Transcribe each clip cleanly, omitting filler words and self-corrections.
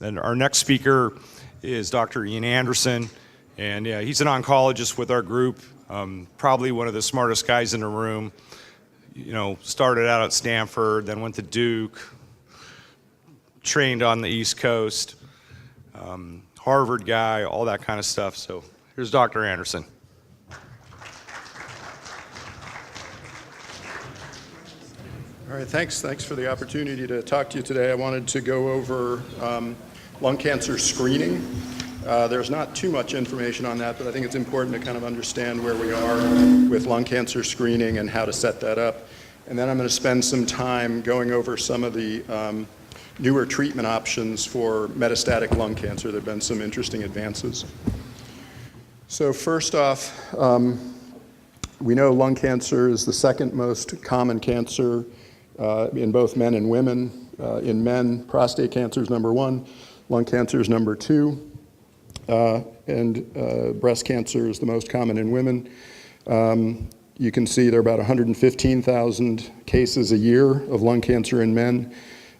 And our next speaker is Dr. Ian Anderson, and yeah, he's an oncologist with our group, probably one of the smartest guys in the room. You know, started out at Stanford, then went to Duke, trained on the East Coast, Harvard guy, all that kind of stuff. So here's Dr. Anderson. All right, thanks for the opportunity to talk to you today. I wanted to go over lung cancer screening. There's not too much information on that, but I think it's important to kind of understand where we are with lung cancer screening and how to set that up. And then I'm going to spend some time going over some of the newer treatment options for metastatic lung cancer. There have been some interesting advances. So first off, we know lung cancer is the second most common cancer in both men and women. In men, prostate cancer is number 1, lung cancer is number 2, and breast cancer is the most common in women. You can see there are about 115,000 cases a year of lung cancer in men.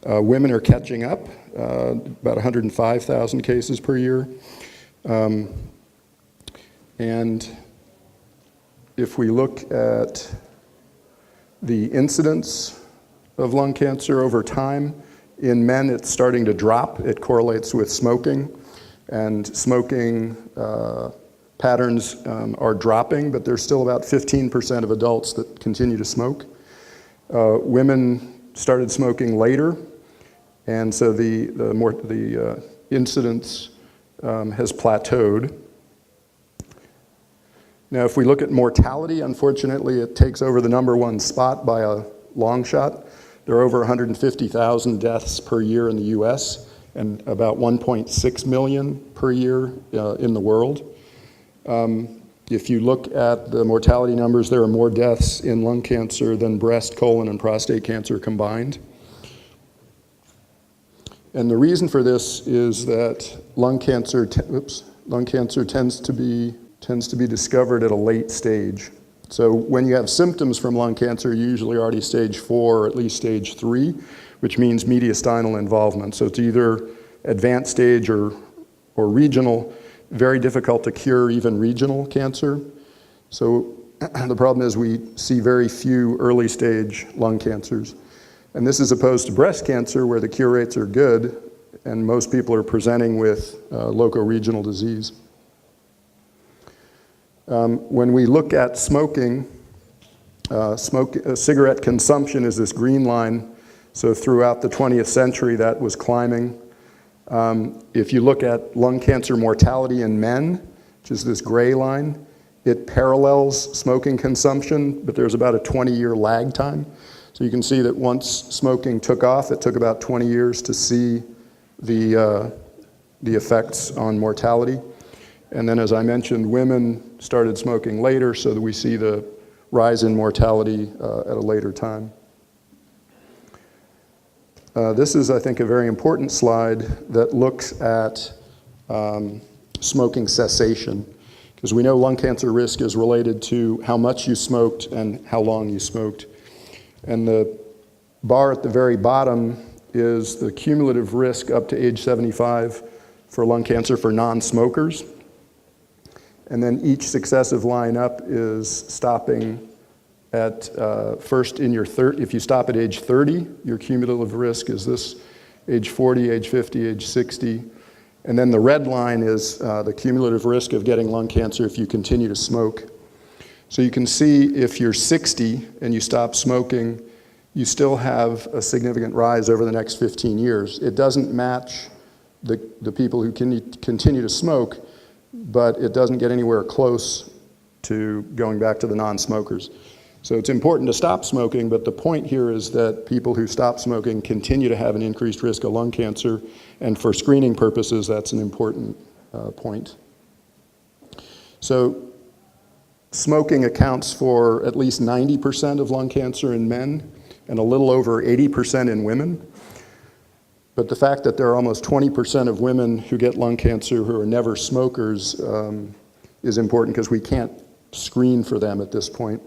Women are catching up, about 105,000 cases per year. And if we look at the incidence of lung cancer over time, in men it's starting to drop. It correlates with smoking, and smoking patterns are dropping, but there's still about 15% of adults that continue to smoke. Women started smoking later, and so the incidence has plateaued. Now, if we look at mortality, unfortunately, it takes over the number 1 spot by a long shot. There are over 150,000 deaths per year in the US and about 1.6 million per year in the world. If you look at the mortality numbers, there are more deaths in lung cancer than breast, colon, and prostate cancer combined. And the reason for this is that lung cancer tends to be discovered at a late stage. So when you have symptoms from lung cancer, you're usually already stage 4 or at least stage 3, which means mediastinal involvement. So it's either advanced stage or regional. Very difficult to cure even regional cancer. So the problem is we see very few early stage lung cancers. And this is opposed to breast cancer, where the cure rates are good and most people are presenting with locoregional disease. When we look at smoking, cigarette consumption is this green line. So throughout the 20th century, that was climbing. If you look at lung cancer mortality in men, which is this gray line, it parallels smoking consumption, but there's about a 20-year lag time. So you can see that once smoking took off, it took about 20 years to see the effects on mortality. And then, as I mentioned, women started smoking later, so that we see the rise in mortality at a later time. This is, I think, a very important slide that looks at smoking cessation, because we know lung cancer risk is related to how much you smoked and how long you smoked. And the bar at the very bottom is the cumulative risk up to age 75 for lung cancer for non-smokers. And then each successive line up is stopping at first in your if you stop at age 30, your cumulative risk is this: age 40, age 50, age 60. And then the red line is the cumulative risk of getting lung cancer if you continue to smoke. So you can see if you're 60 and you stop smoking, you still have a significant rise over the next 15 years. It doesn't match the people who can continue to smoke, but it doesn't get anywhere close to going back to the non-smokers. So it's important to stop smoking, but the point here is that people who stop smoking continue to have an increased risk of lung cancer, and for screening purposes, that's an important point. So smoking accounts for at least 90% of lung cancer in men and a little over 80% in women. But the fact that there are almost 20% of women who get lung cancer who are never smokers is important, because we can't screen for them at this point.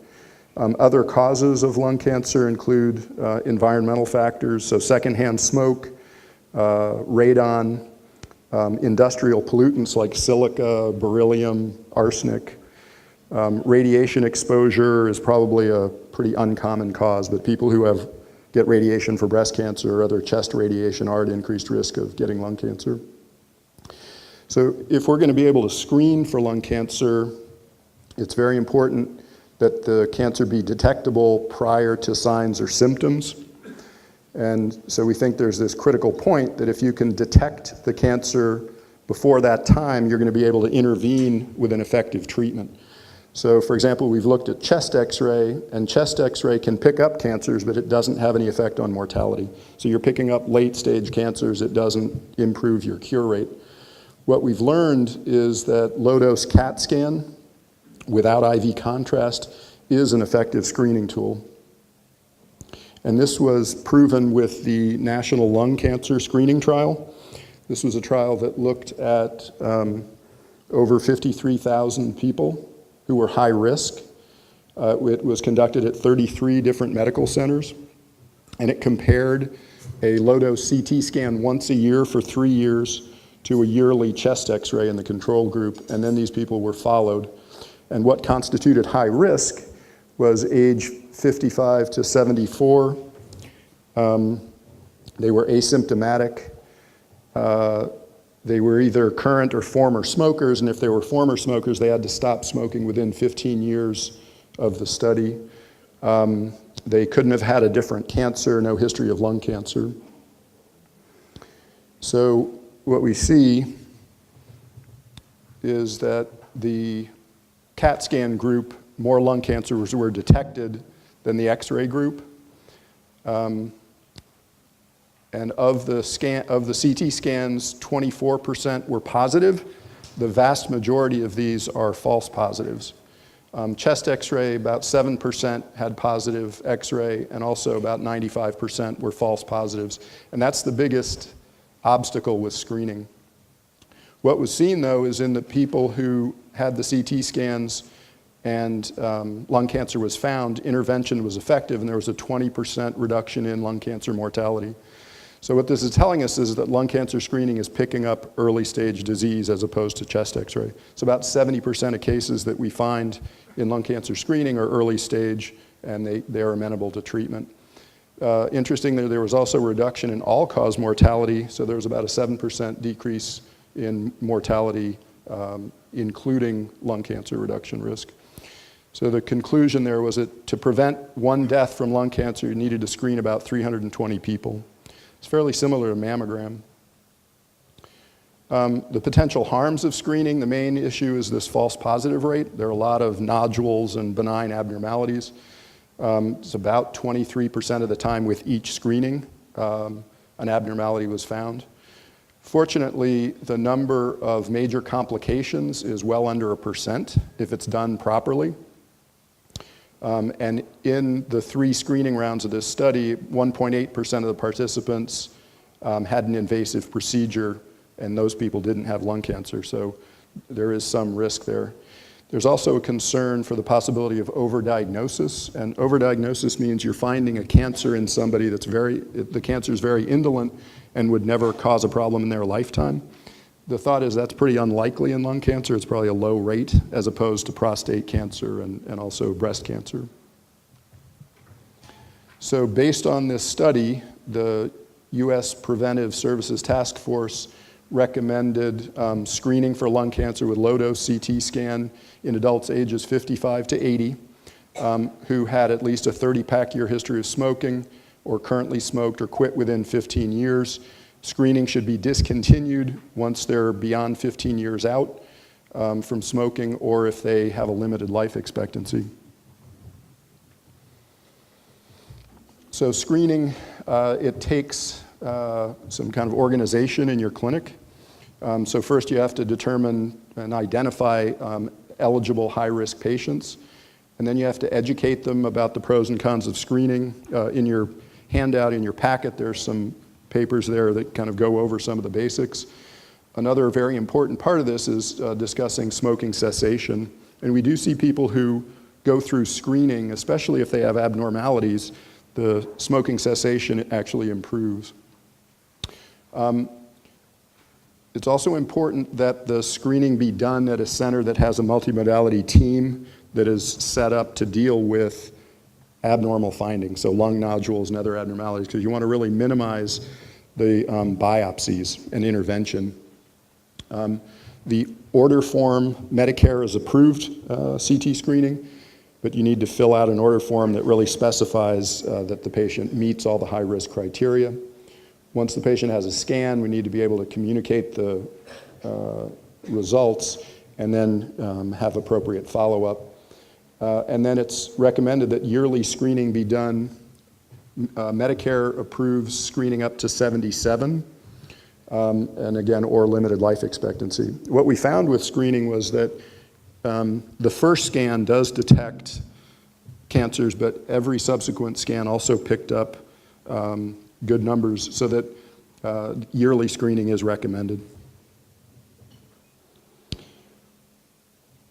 Other causes of lung cancer include environmental factors, so secondhand smoke, radon, industrial pollutants like silica, beryllium, arsenic. Radiation exposure is probably a pretty uncommon cause, but people who get radiation for breast cancer or other chest radiation are at increased risk of getting lung cancer. So if we're going to be able to screen for lung cancer, it's very important that the cancer be detectable prior to signs or symptoms. And so we think there's this critical point that if you can detect the cancer before that time, you're going to be able to intervene with an effective treatment. So for example, we've looked at chest x-ray, and chest x-ray can pick up cancers, but it doesn't have any effect on mortality. So you're picking up late-stage cancers, it doesn't improve your cure rate. What we've learned is that low-dose CAT scan without IV contrast is an effective screening tool. And this was proven with the National Lung Cancer Screening Trial. This was a trial that looked at over 53,000 people who were high risk. It was conducted at 33 different medical centers, and it compared a low-dose CT scan once a year for 3 years to a yearly chest x-ray in the control group, and then these people were followed. And what constituted high risk was age 55 to 74. They were asymptomatic. They were either current or former smokers, and if they were former smokers, they had to stop smoking within 15 years of the study. They couldn't have had a different cancer, no history of lung cancer. So what we see is that the CAT scan group, more lung cancers were detected than the X-ray group. And of the CT scans, 24% were positive. The vast majority of these are false positives. Chest X-ray, about 7% had positive X-ray, and also about 95% were false positives. And that's the biggest obstacle with screening. What was seen, though, is in the people who had the CT scans and lung cancer was found, intervention was effective, and there was a 20% reduction in lung cancer mortality. So what this is telling us is that lung cancer screening is picking up early stage disease as opposed to chest x-ray. So about 70% of cases that we find in lung cancer screening are early stage, and they are amenable to treatment. Interestingly, there was also a reduction in all-cause mortality, so there was about a 7% decrease in mortality, including lung cancer reduction risk. So the conclusion there was that to prevent one death from lung cancer, you needed to screen about 320 people. It's fairly similar to mammogram. The potential harms of screening, the main issue is this false positive rate. There are a lot of nodules and benign abnormalities. It's about 23% of the time with each screening, an abnormality was found. Fortunately, the number of major complications is well under 1% if it's done properly. And in the 3 screening rounds of this study, 1.8% of the participants had an invasive procedure, and those people didn't have lung cancer, so there is some risk there. There's also a concern for the possibility of overdiagnosis, and overdiagnosis means you're finding a cancer in somebody the cancer is very indolent and would never cause a problem in their lifetime. The thought is that's pretty unlikely in lung cancer. It's probably a low rate as opposed to prostate cancer and also breast cancer. So based on this study, the US Preventive Services Task Force recommended screening for lung cancer with low-dose CT scan in adults ages 55 to 80 who had at least a 30-pack year history of smoking or currently smoked or quit within 15 years. Screening should be discontinued once they're beyond 15 years out from smoking or if they have a limited life expectancy. So screening, it takes some kind of organization in your clinic. So first you have to determine and identify eligible high-risk patients, and then you have to educate them about the pros and cons of screening. In your handout, in your packet, there's some papers there that kind of go over some of the basics. Another very important part of this is discussing smoking cessation. And we do see people who go through screening, especially if they have abnormalities, the smoking cessation actually improves. It's also important that the screening be done at a center that has a multimodality team that is set up to deal with abnormal findings, so lung nodules and other abnormalities, because you want to really minimize the biopsies and intervention. The order form, Medicare has approved CT screening, but you need to fill out an order form that really specifies that the patient meets all the high-risk criteria. Once the patient has a scan, we need to be able to communicate the results and then have appropriate follow-up. And then it's recommended that yearly screening be done. Medicare approves screening up to 77, and again, or limited life expectancy. What we found with screening was that the first scan does detect cancers, but every subsequent scan also picked up good numbers, so that yearly screening is recommended.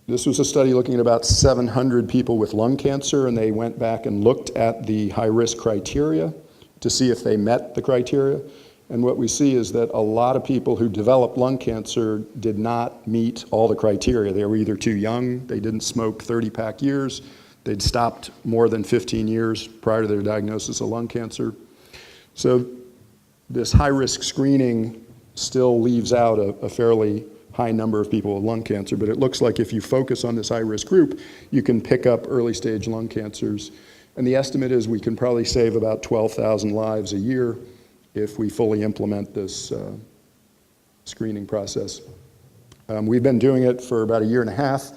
This was a study looking at about 700 people with lung cancer, and they went back and looked at the high-risk criteria to see if they met the criteria. And what we see is that a lot of people who developed lung cancer did not meet all the criteria. They were either too young, they didn't smoke 30-pack years, they'd stopped more than 15 years prior to their diagnosis of lung cancer. So this high-risk screening still leaves out a fairly high number of people with lung cancer, but it looks like if you focus on this high-risk group, you can pick up early-stage lung cancers. And the estimate is we can probably save about 12,000 lives a year if we fully implement this screening process. We've been doing it for about a year and a half.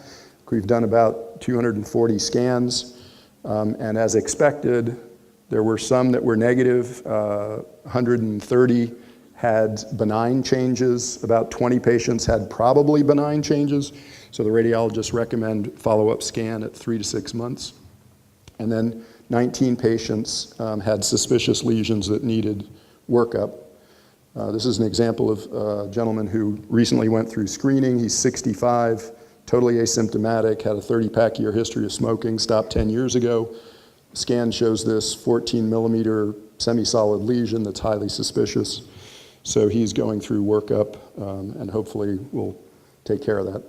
We've done about 240 scans, and as expected, there were some that were negative. 130 had benign changes. About 20 patients had probably benign changes. So the radiologists recommend follow-up scan at 3 to 6 months. And then 19 patients had suspicious lesions that needed workup. This is an example of a gentleman who recently went through screening. He's 65, totally asymptomatic, had a 30-pack year history of smoking, stopped 10 years ago. Scan shows this 14 millimeter semi-solid lesion that's highly suspicious. So he's going through workup, and hopefully we'll take care of that.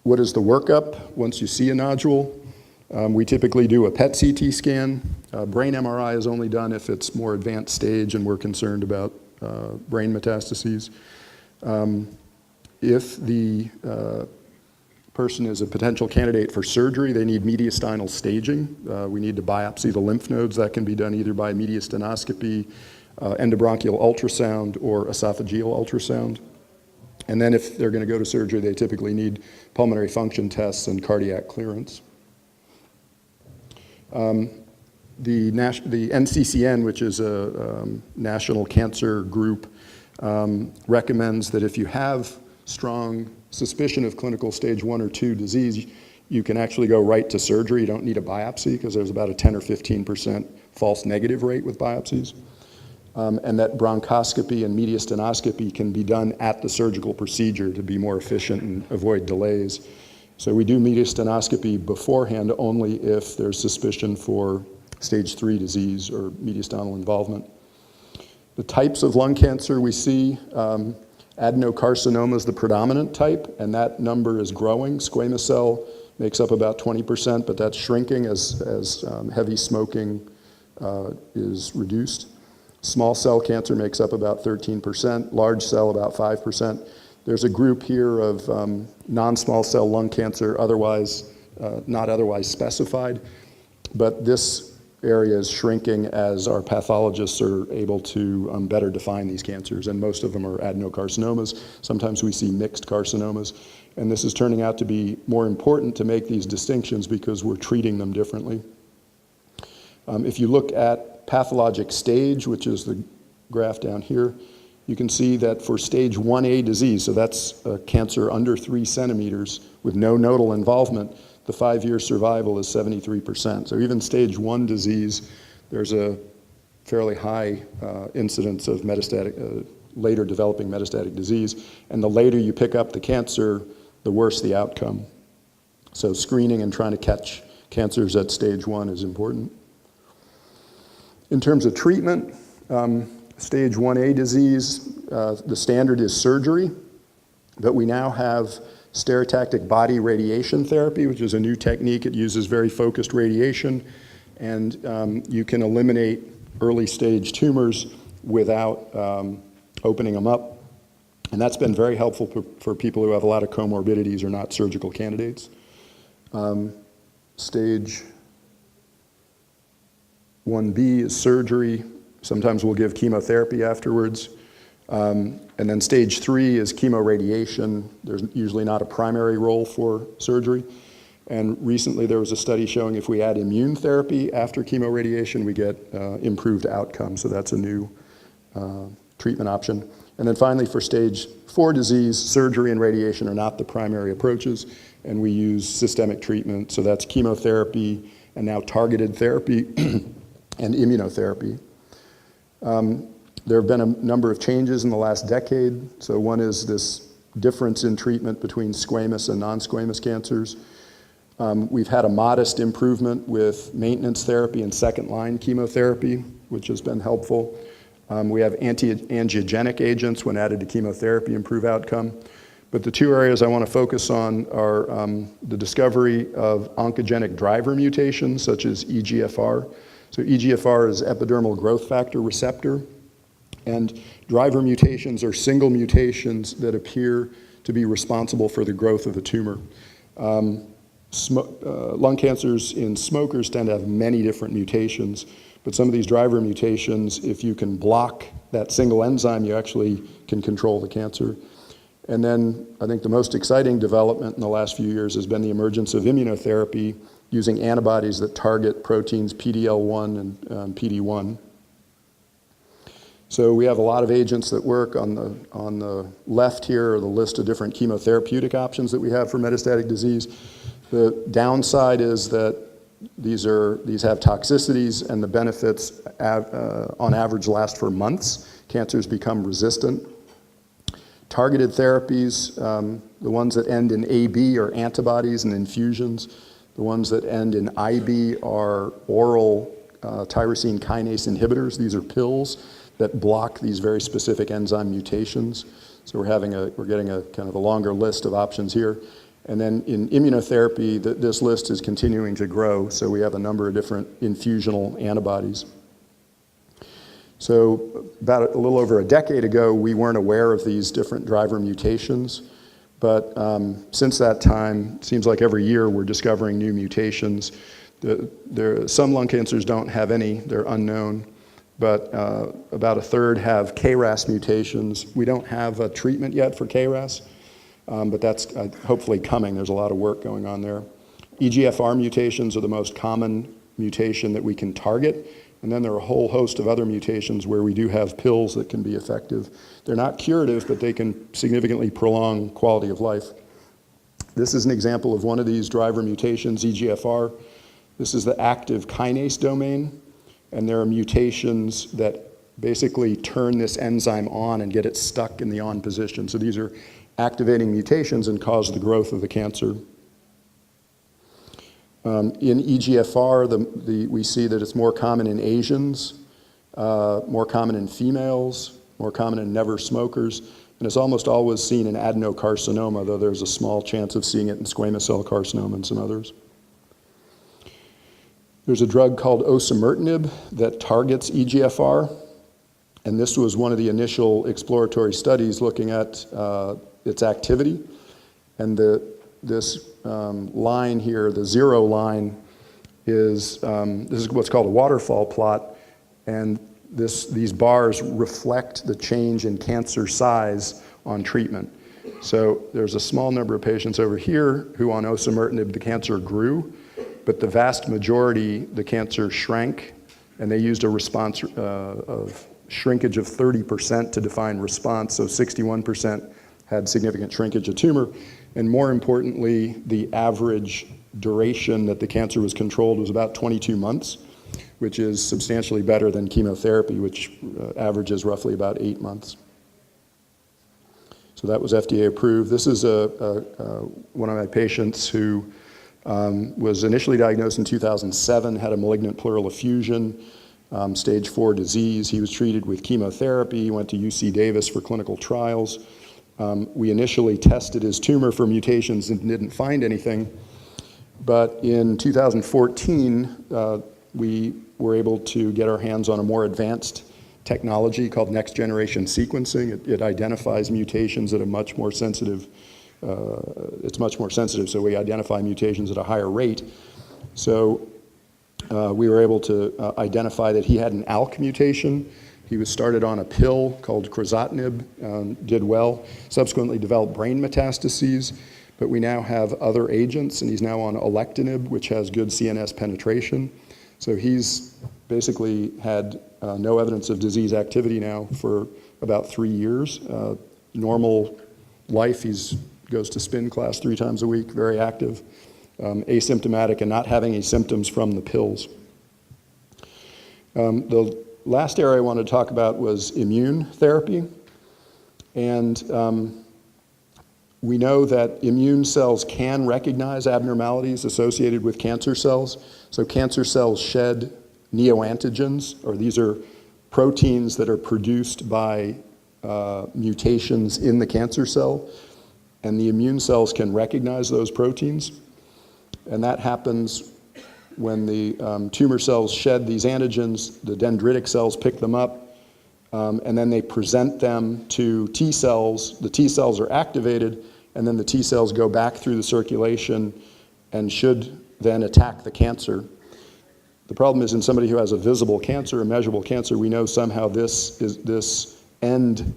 What is the workup once you see a nodule? We typically do a PET CT scan. Brain MRI is only done if it's more advanced stage and we're concerned about brain metastases. If the person is a potential candidate for surgery, they need mediastinal staging. We need to biopsy the lymph nodes. That can be done either by mediastinoscopy, endobronchial ultrasound, or esophageal ultrasound. And then if they're going to go to surgery, they typically need pulmonary function tests and cardiac clearance. The NCCN, which is a national cancer group, recommends that if you have strong suspicion of clinical stage 1 or 2 disease, you can actually go right to surgery. You don't need a biopsy because there's about a 10 or 15% false negative rate with biopsies. And that bronchoscopy and mediastinoscopy can be done at the surgical procedure to be more efficient and avoid delays. So we do mediastinoscopy beforehand only if there's suspicion for stage 3 disease or mediastinal involvement. The types of lung cancer we see, adenocarcinoma is the predominant type, and that number is growing. Squamous cell makes up about 20%, but that's shrinking as heavy smoking is reduced. Small cell cancer makes up about 13%, large cell about 5%. There's a group here of non-small cell lung cancer, not otherwise specified, but this area is shrinking as our pathologists are able to better define these cancers, and most of them are adenocarcinomas. Sometimes we see mixed carcinomas, and this is turning out to be more important to make these distinctions because we're treating them differently. If you look at pathologic stage, which is the graph down here, you can see that for stage 1A disease, so that's a cancer under 3 centimeters with no nodal involvement, the 5-year survival is 73%. So even stage 1 disease, there's a fairly high incidence of metastatic, later developing metastatic disease. And the later you pick up the cancer, the worse the outcome. So screening and trying to catch cancers at stage 1 is important. In terms of treatment, Stage 1A disease, the standard is surgery, but we now have stereotactic body radiation therapy, which is a new technique. It uses very focused radiation, and you can eliminate early stage tumors without opening them up. And that's been very helpful for people who have a lot of comorbidities or not surgical candidates. Stage 1B is surgery. Sometimes we'll give chemotherapy afterwards. And then stage 3 is chemoradiation. There's usually not a primary role for surgery. And recently there was a study showing if we add immune therapy after chemoradiation, we get improved outcomes. So that's a new treatment option. And then finally, for stage 4 disease, surgery and radiation are not the primary approaches, and we use systemic treatment. So that's chemotherapy and now targeted therapy and immunotherapy. There have been a number of changes in the last decade. So one is this difference in treatment between squamous and non-squamous cancers. We've had a modest improvement with maintenance therapy and second-line chemotherapy, which has been helpful. We have anti-angiogenic agents when added to chemotherapy improve outcome. But the two areas I want to focus on are the discovery of oncogenic driver mutations, such as EGFR. So EGFR is epidermal growth factor receptor, and driver mutations are single mutations that appear to be responsible for the growth of the tumor. Lung cancers in smokers tend to have many different mutations, but some of these driver mutations, if you can block that single enzyme, you actually can control the cancer. And then I think the most exciting development in the last few years has been the emergence of immunotherapy using antibodies that target proteins PD-L1 and PD-1. So we have a lot of agents that work. On the left here are the list of different chemotherapeutic options that we have for metastatic disease. The downside is that these have toxicities, and the benefits on average last for months. Cancers become resistant. Targeted therapies, the ones that end in AB are antibodies and infusions. The ones that end in IB are oral tyrosine kinase inhibitors. These are pills that block these very specific enzyme mutations. So we're getting a kind of a longer list of options here. And then in immunotherapy, this list is continuing to grow. So we have a number of different infusional antibodies. So about a little over a decade ago, we weren't aware of these different driver mutations. But since that time, it seems like every year we're discovering new mutations. Some lung cancers don't have any, they're unknown. But about a third have KRAS mutations. We don't have a treatment yet for KRAS, but that's hopefully coming. There's a lot of work going on there. EGFR mutations are the most common mutation that we can target. And then there are a whole host of other mutations where we do have pills that can be effective. They're not curative, but they can significantly prolong quality of life. This is an example of one of these driver mutations, EGFR. This is the active kinase domain, and there are mutations that basically turn this enzyme on and get it stuck in the on position. So these are activating mutations and cause the growth of the cancer. In EGFR, we see that it's more common in Asians, more common in females, more common in never smokers, and it's almost always seen in adenocarcinoma, though there's a small chance of seeing it in squamous cell carcinoma and some others. There's a drug called Osimertinib that targets EGFR, and this was one of the initial exploratory studies looking at its activity. And this line here, the zero line, is this is what's called a waterfall plot, and these bars reflect the change in cancer size on treatment. So there's a small number of patients over here who on Osimertinib the cancer grew, but the vast majority the cancer shrank, and they used a response of shrinkage of 30% to define response, so 61% had significant shrinkage of tumor. And more importantly, the average duration that the cancer was controlled was about 22 months, which is substantially better than chemotherapy, which averages roughly about 8 months. So that was FDA approved. This is one of my patients who was initially diagnosed in 2007, had a malignant pleural effusion, stage 4 disease. He was treated with chemotherapy. He went to UC Davis for clinical trials. We initially tested his tumor for mutations and didn't find anything. But in 2014, we were able to get our hands on a more advanced technology called next generation sequencing. It identifies mutations at a much more sensitive, it's much more sensitive, so we identify mutations at a higher rate. So we were able to identify that he had an ALK mutation. He was started on a pill called crizotinib, did well, subsequently developed brain metastases, but we now have other agents, and he's now on alectinib, which has good CNS penetration. So he's basically had no evidence of disease activity now for about 3 years. Normal life, he goes to spin class 3 times a week, very active, asymptomatic, and not having any symptoms from the pills. The last area I wanted to talk about was immune therapy. And we know that immune cells can recognize abnormalities associated with cancer cells. So cancer cells shed neoantigens, or these are proteins that are produced by mutations in the cancer cell. And the immune cells can recognize those proteins. And that happens when the tumor cells shed these antigens, the dendritic cells pick them up, and then they present them to T cells. The T cells are activated, and then the T cells go back through the circulation and should then attack the cancer. The problem is in somebody who has a visible cancer, a measurable cancer, we know somehow this end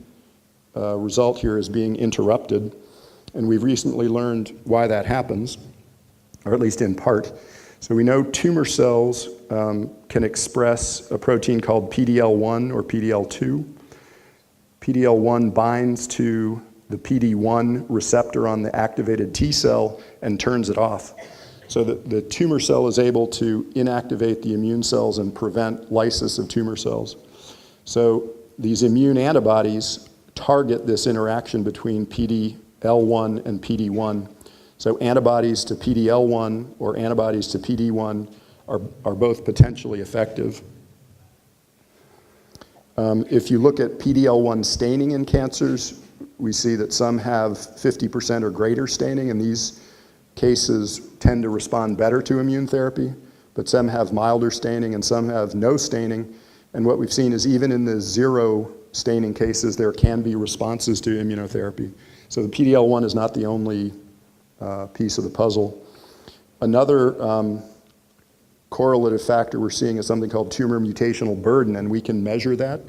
result here is being interrupted. And we've recently learned why that happens, or at least in part. So we know tumor cells can express a protein called PD-L1 or PD-L2. PD-L1 binds to the PD-1 receptor on the activated T cell and turns it off. So the tumor cell is able to inactivate the immune cells and prevent lysis of tumor cells. So these immune antibodies target this interaction between PD-L1 and PD-1. So antibodies to PD-L1 or antibodies to PD-1 are both potentially effective. If you look at PD-L1 staining in cancers, we see that some have 50% or greater staining, and these cases tend to respond better to immune therapy, but some have milder staining and some have no staining. And what we've seen is even in the 0 staining cases, there can be responses to immunotherapy. So the PD-L1 is not the only piece of the puzzle. Another correlative factor we're seeing is something called tumor mutational burden, and we can measure that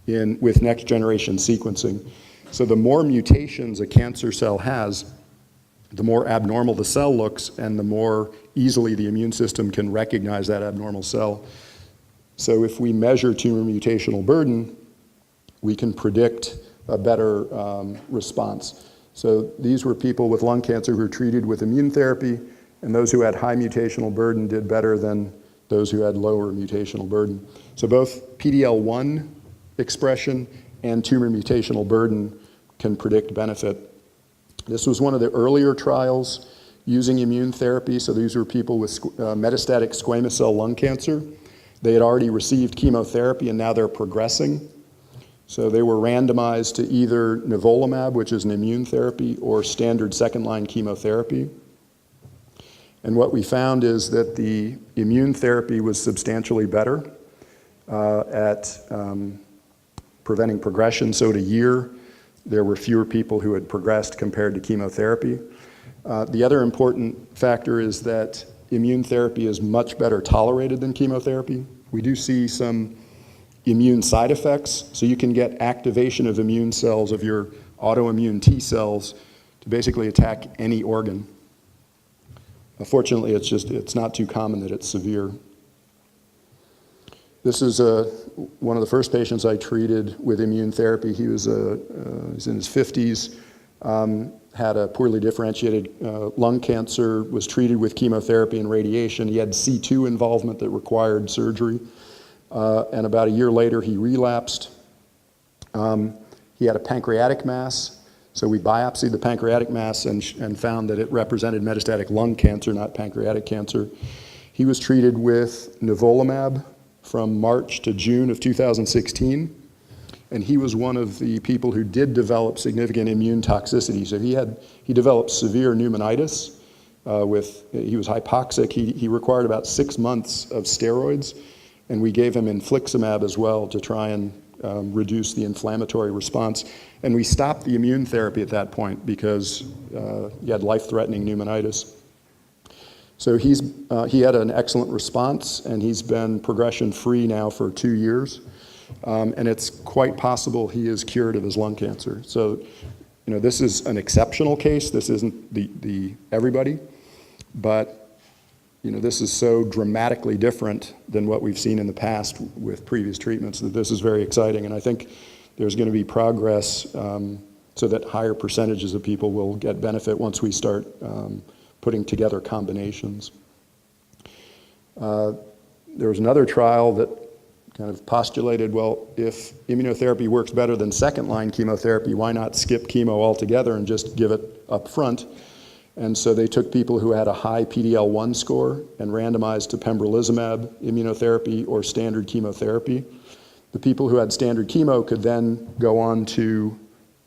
with next generation sequencing. So the more mutations a cancer cell has, the more abnormal the cell looks, and the more easily the immune system can recognize that abnormal cell. So if we measure tumor mutational burden, we can predict a better response. So these were people with lung cancer who were treated with immune therapy, and those who had high mutational burden did better than those who had lower mutational burden. So both PD-L1 expression and tumor mutational burden can predict benefit. This was one of the earlier trials using immune therapy. So these were people with metastatic squamous cell lung cancer. They had already received chemotherapy and now they're progressing. So they were randomized to either Nivolumab, which is an immune therapy, or standard second-line chemotherapy. And what we found is that the immune therapy was substantially better at preventing progression. So at a year, there were fewer people who had progressed compared to chemotherapy. The other important factor is that immune therapy is much better tolerated than chemotherapy. We do see some immune side effects, so you can get activation of immune cells of your autoimmune T cells to basically attack any organ. Fortunately, it's not too common that it's severe. This is one of the first patients I treated with immune therapy. He was he's in his 50s, had a poorly differentiated lung cancer, was treated with chemotherapy and radiation. He had C2 involvement that required surgery. And about a year later, he relapsed. He had a pancreatic mass. So we biopsied the pancreatic mass and found that it represented metastatic lung cancer, not pancreatic cancer. He was treated with Nivolumab from March to June of 2016. And he was one of the people who did develop significant immune toxicity. So he developed severe pneumonitis. He was hypoxic. He required about 6 months of steroids, and we gave him infliximab as well to try and reduce the inflammatory response. And we stopped the immune therapy at that point because he had life-threatening pneumonitis. So he had an excellent response, and he's been progression-free now for 2 years. And it's quite possible he is cured of his lung cancer. So, this is an exceptional case. This isn't the everybody, but this is so dramatically different than what we've seen in the past with previous treatments that this is very exciting. And I think there's going to be progress so that higher percentages of people will get benefit once we start putting together combinations. There was another trial that kind of postulated, well, if immunotherapy works better than second-line chemotherapy, why not skip chemo altogether and just give it up front? And so they took people who had a high PD-L1 score and randomized to pembrolizumab immunotherapy or standard chemotherapy. The people who had standard chemo could then go on to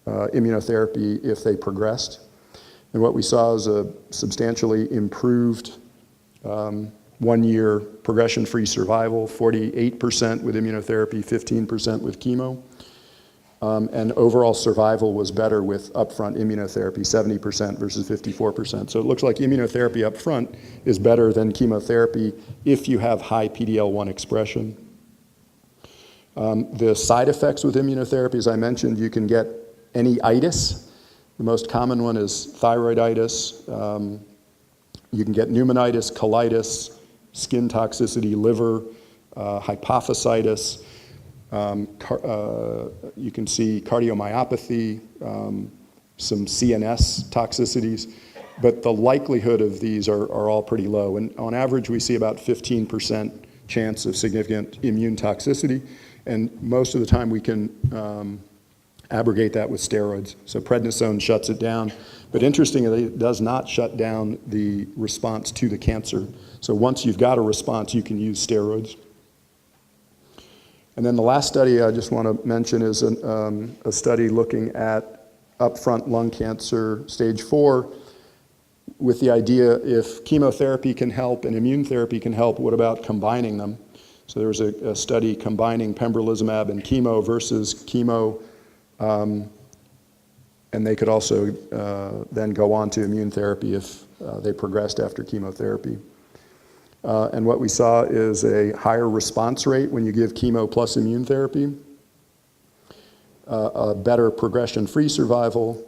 immunotherapy if they progressed. And what we saw is a substantially improved 1-year progression-free survival, 48% with immunotherapy, 15% with chemo. And overall survival was better with upfront immunotherapy, 70% versus 54%. So it looks like immunotherapy upfront is better than chemotherapy if you have high PD-L1 expression. The side effects with immunotherapy, as I mentioned, you can get any itis. The most common one is thyroiditis. You can get pneumonitis, colitis, skin toxicity, liver, hypophysitis. You can see cardiomyopathy, some CNS toxicities, but the likelihood of these are all pretty low. And on average, we see about 15% chance of significant immune toxicity, and most of the time we can abrogate that with steroids. So prednisone shuts it down, but interestingly, it does not shut down the response to the cancer. So once you've got a response, you can use steroids. And then the last study I just want to mention is a study looking at upfront lung cancer stage 4 with the idea if chemotherapy can help and immune therapy can help, what about combining them? So there was a study combining pembrolizumab and chemo versus chemo, and they could also then go on to immune therapy if they progressed after chemotherapy. And what we saw is a higher response rate when you give chemo plus immune therapy, a better progression-free survival,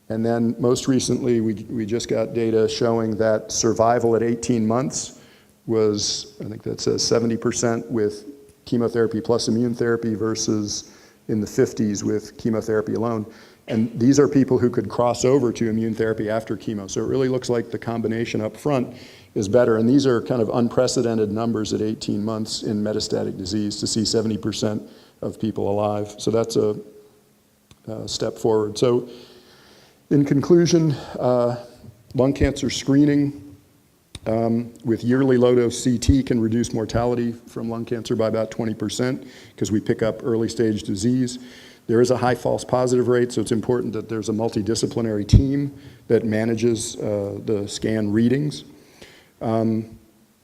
and then most recently we just got data showing that survival at 18 months was, I think that says 70% with chemotherapy plus immune therapy versus in the 50s with chemotherapy alone. And these are people who could cross over to immune therapy after chemo. So it really looks like the combination up front is better. And these are kind of unprecedented numbers at 18 months in metastatic disease to see 70% of people alive. So that's a step forward. So in conclusion, lung cancer screening with yearly low-dose CT can reduce mortality from lung cancer by about 20% because we pick up early-stage disease. There is a high false positive rate, so it's important that there's a multidisciplinary team that manages the scan readings.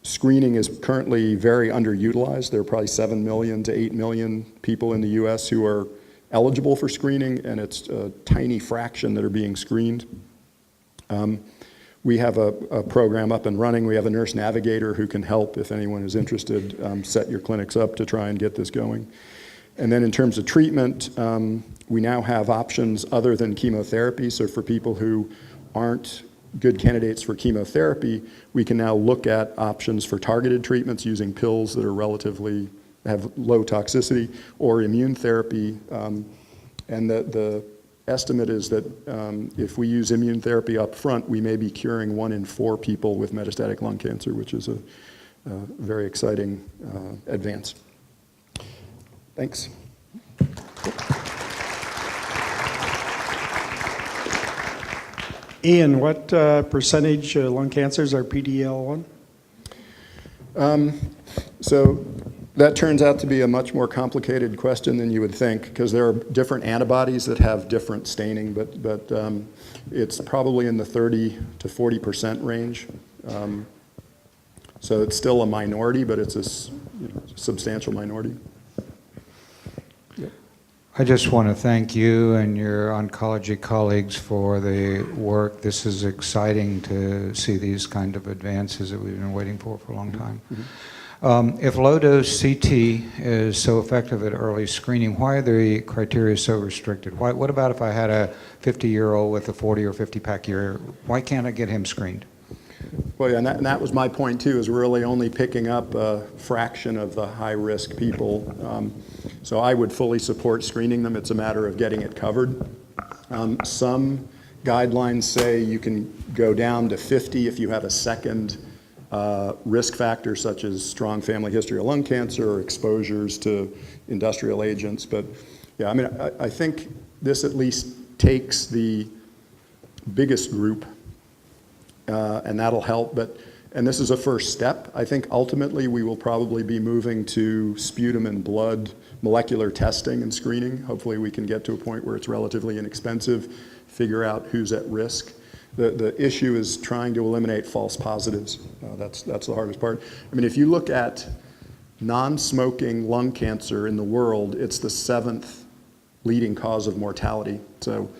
Screening is currently very underutilized. There are probably 7 million to 8 million people in the US who are eligible for screening, and it's a tiny fraction that are being screened. We have a program up and running. We have a nurse navigator who can help if anyone is interested, set your clinics up to try and get this going. And then in terms of treatment, we now have options other than chemotherapy. So for people who aren't good candidates for chemotherapy, we can now look at options for targeted treatments using pills that are relatively, have low toxicity, or immune therapy. And the estimate is that if we use immune therapy up front, we may be curing 1 in 4 people with metastatic lung cancer, which is a very exciting advance. Thanks. Ian, what percentage lung cancers are PD-L1? So That turns out to be a much more complicated question than you would think, because there are different antibodies that have different staining, but it's probably in the 30 to 40% range. So it's still a minority, but it's a substantial minority. Yep. I just want to thank you and your oncology colleagues for the work. This is exciting to see these kind of advances that we've been waiting for a long time. Mm-hmm. If low-dose CT is so effective at early screening, why are the criteria so restricted? What about if I had a 50-year-old with a 40 or 50-pack year? Why can't I get him screened? Well, yeah, and that was my point too, is we're really only picking up a fraction of the high-risk people. So I would fully support screening them. It's a matter of getting it covered. Some guidelines say you can go down to 50 if you have a second risk factor, such as strong family history of lung cancer or exposures to industrial agents. But yeah, I mean, I think this at least takes the biggest group, and that'll help. And this is a first step. I think ultimately we will probably be moving to sputum and blood molecular testing and screening. Hopefully we can get to a point where it's relatively inexpensive, figure out who's at risk. The issue is trying to eliminate false positives. That's the hardest part. I mean, if you look at non-smoking lung cancer in the world, it's the 7th leading cause of mortality. So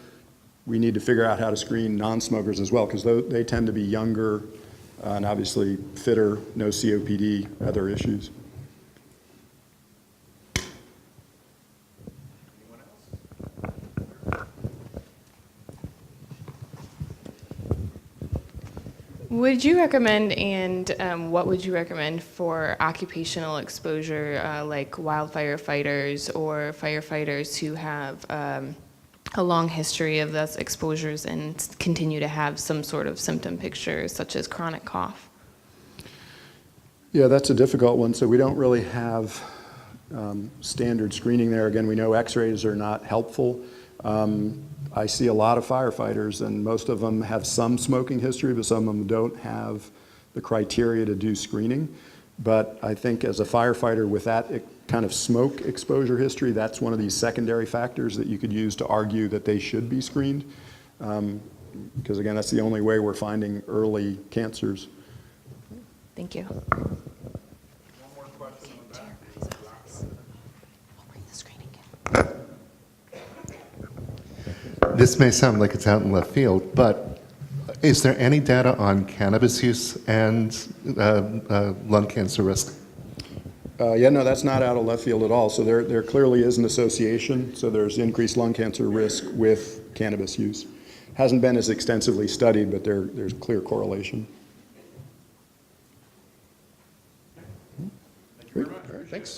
we need to figure out how to screen non-smokers as well, because they tend to be younger and obviously fitter, no COPD, other issues. Would you recommend, and what would you recommend for occupational exposure, like wildfire fighters or firefighters who have a long history of those exposures and continue to have some sort of symptom picture, such as chronic cough? Yeah, that's a difficult one. So we don't really have standard screening there. Again, we know x-rays are not helpful. I see a lot of firefighters, and most of them have some smoking history, but some of them don't have the criteria to do screening. But I think as a firefighter with that kind of smoke exposure history, that's one of these secondary factors that you could use to argue that they should be screened. Because again, that's the only way we're finding early cancers. Thank you. One more question on that. We'll bring the screening in. This may sound like it's out in left field, but is there any data on cannabis use and lung cancer risk? Yeah, no, that's not out of left field at all. So there clearly is an association. So there's increased lung cancer risk with cannabis use. Hasn't been as extensively studied, but there's clear correlation. Thank you very much. Great. All right, thanks.